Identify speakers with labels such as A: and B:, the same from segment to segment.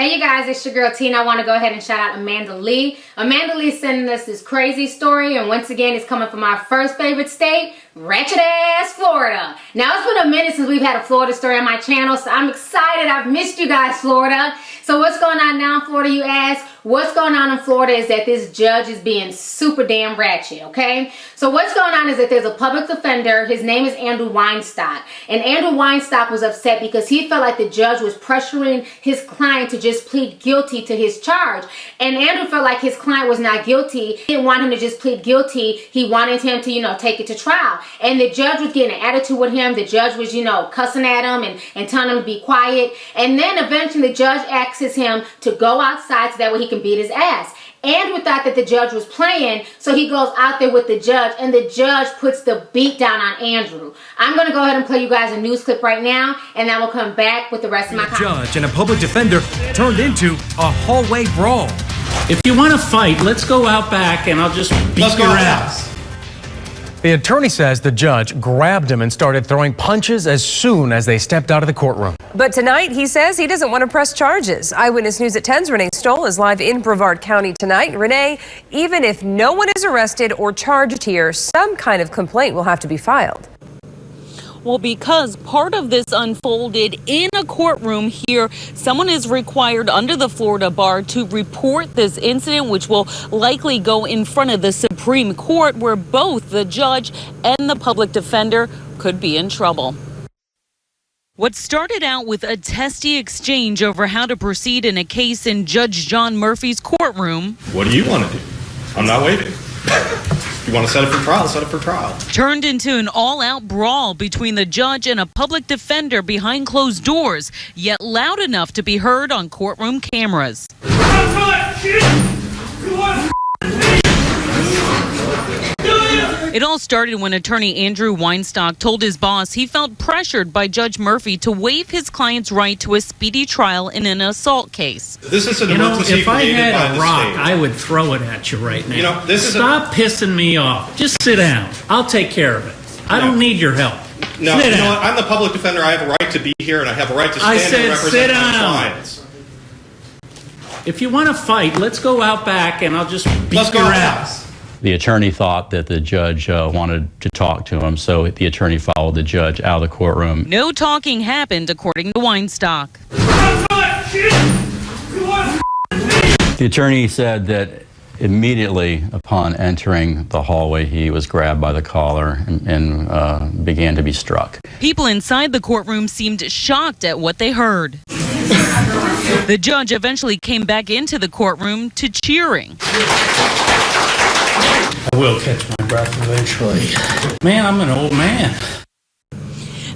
A: Hey you guys, it's your girl T, and I want to go ahead and shout out Amanda Lee. Amanda Lee sending us this crazy story, and once again it's coming from our first favorite state, Ratchet Florida. Now it's been a minute since we've had a Florida story on my channel, so I'm excited. I've missed you guys, Florida. So what's going on now in Florida, you ask? What's going on in Florida is that this judge is being super damn ratchet, okay? So what's going on is that there's a public defender. His name is Andrew Weinstock. And Andrew Weinstock was upset because he felt like the judge was pressuring his client to just plead guilty to his charge. And Andrew felt like his client was not guilty. He didn't want him to just plead guilty. He wanted him to, take it to trial. And the judge was getting an attitude with him. The judge was, cussing at him and telling him to be quiet. And then eventually the judge asks him to go outside so that way he can beat his ass. Andrew thought that the judge was playing, so he goes out there with the judge, and the judge puts the beat down on Andrew. I'm going to go ahead and play you guys a news clip right now, and then we'll come back with the rest of my comments.
B: Judge and a public defender turned into a hallway brawl.
C: If you want to fight, let's go out back, and I'll just beat your ass.
B: The attorney says the judge grabbed him and started throwing punches as soon as they stepped out of the courtroom.
D: But tonight, he says he doesn't want to press charges. Eyewitness News at 10's Renee Stoll is live in Brevard County tonight. Renee, even if no one is arrested or charged here, some kind of complaint will have to be filed.
E: Well, because part of this unfolded in a courtroom here, someone is required under the Florida bar to report this incident, which will likely go in front of the Supreme Court, where both the judge and the public defender could be in trouble. What started out with a testy exchange over how to proceed in a case in Judge John Murphy's courtroom.
F: What do you want to do? I'm not waiting. You want to set it for trial, set it for trial.
E: Turned into an all-out brawl between the judge and a public defender behind closed doors, yet loud enough to be heard on courtroom cameras. It all started when attorney Andrew Weinstock told his boss he felt pressured by Judge Murphy to waive his client's right to a speedy trial in an assault case.
F: This is an emergency
C: if I
F: created by
C: had
F: the
C: a rock,
F: state.
C: I would throw it at you right now.
F: Stop
C: pissing me off. Just sit down. I'll take care of it. I don't need your help.
F: No,
C: sit
F: you know
C: down.
F: what? I'm the public defender. I have a right to be here, and I have a right to stand and represent
C: sit
F: my
C: down.
F: clients.
C: If you want to fight, let's go out back, and I'll just beat your ass.
G: The attorney thought that the judge wanted to talk to him, so the attorney followed the judge out of the courtroom.
E: No talking happened, according to Weinstock.
G: The attorney said that immediately upon entering the hallway, he was grabbed by the collar and began to be struck.
E: People inside the courtroom seemed shocked at what they heard. The judge eventually came back into the courtroom to cheering.
C: I will catch my breath eventually. Man, I'm an old man.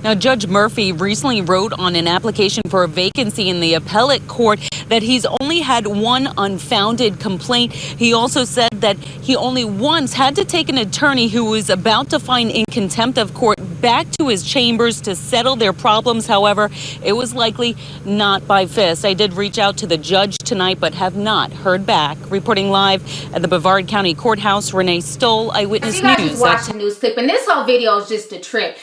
E: Now, Judge Murphy recently wrote on an application for a vacancy in the appellate court that he's only had one unfounded complaint. He also said that he only once had to take an attorney who was about to find in contempt of court back to his chambers to settle their problems. However, it was likely not by fist. I did reach out to the judge tonight, but have not heard back. Reporting live at the Brevard County Courthouse, Renee Stoll, Eyewitness
A: You guys
E: News.
A: just watched the news clip, and this whole video is just a trip.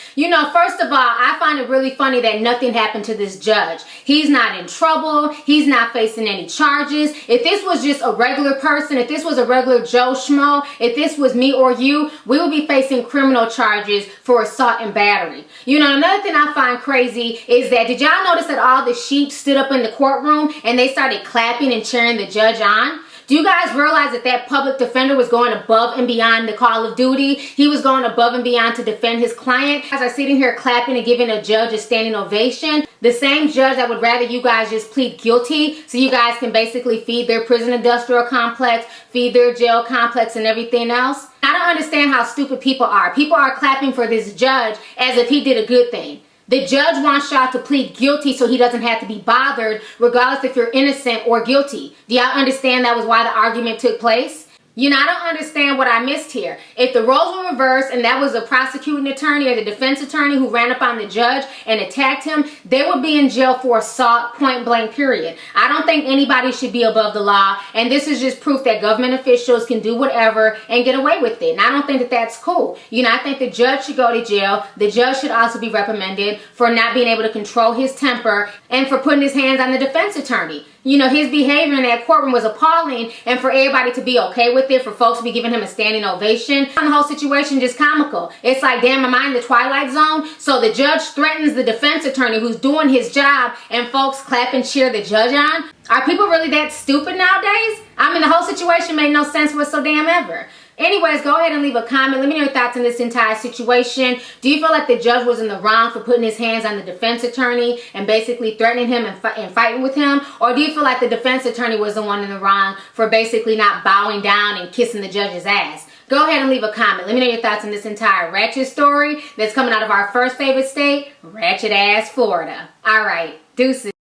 A: First of all, I find it really funny that nothing happened to this judge. He's not in trouble. He's not facing any charges. If this was just a regular person, if this was a regular Joe Schmo, if this was me or you, we would be facing criminal charges for assault and battery. Another thing I find crazy is that, did y'all notice that all the sheep stood up in the courtroom and they started clapping and cheering the judge on? Do you guys realize that that public defender was going above and beyond the call of duty? He was going above and beyond to defend his client. As I'm sitting here clapping and giving a judge a standing ovation, the same judge that would rather you guys just plead guilty so you guys can basically feed their prison industrial complex, feed their jail complex and everything else. I don't understand how stupid people are. People are clapping for this judge as if he did a good thing. The judge wants y'all to plead guilty so he doesn't have to be bothered, regardless if you're innocent or guilty. Do y'all understand that was why the argument took place? You know, I don't understand what I missed here. If the roles were reversed and that was the prosecuting attorney or the defense attorney who ran up on the judge and attacked him, they would be in jail for assault, point blank, period. I don't think anybody should be above the law, and this is just proof that government officials can do whatever and get away with it. And I don't think that that's cool. You know, I think the judge should go to jail. The judge should also be reprimanded for not being able to control his temper and for putting his hands on the defense attorney. You know, his behavior in that courtroom was appalling, and for everybody to be okay with it, for folks to be giving him a standing ovation, the whole situation just comical. It's like, damn, am I in the Twilight Zone? So the judge threatens the defense attorney who's doing his job, and folks clap and cheer the judge on? Are people really that stupid nowadays? I mean, the whole situation made no sense whatsoever. Anyways, go ahead and leave a comment. Let me know your thoughts on this entire situation. Do you feel like the judge was in the wrong for putting his hands on the defense attorney and basically threatening him and fighting with him? Or do you feel like the defense attorney was the one in the wrong for basically not bowing down and kissing the judge's ass? Go ahead and leave a comment. Let me know your thoughts on this entire Ratchet story that's coming out of our first favorite state, Ratchet ass Florida. All right, deuces.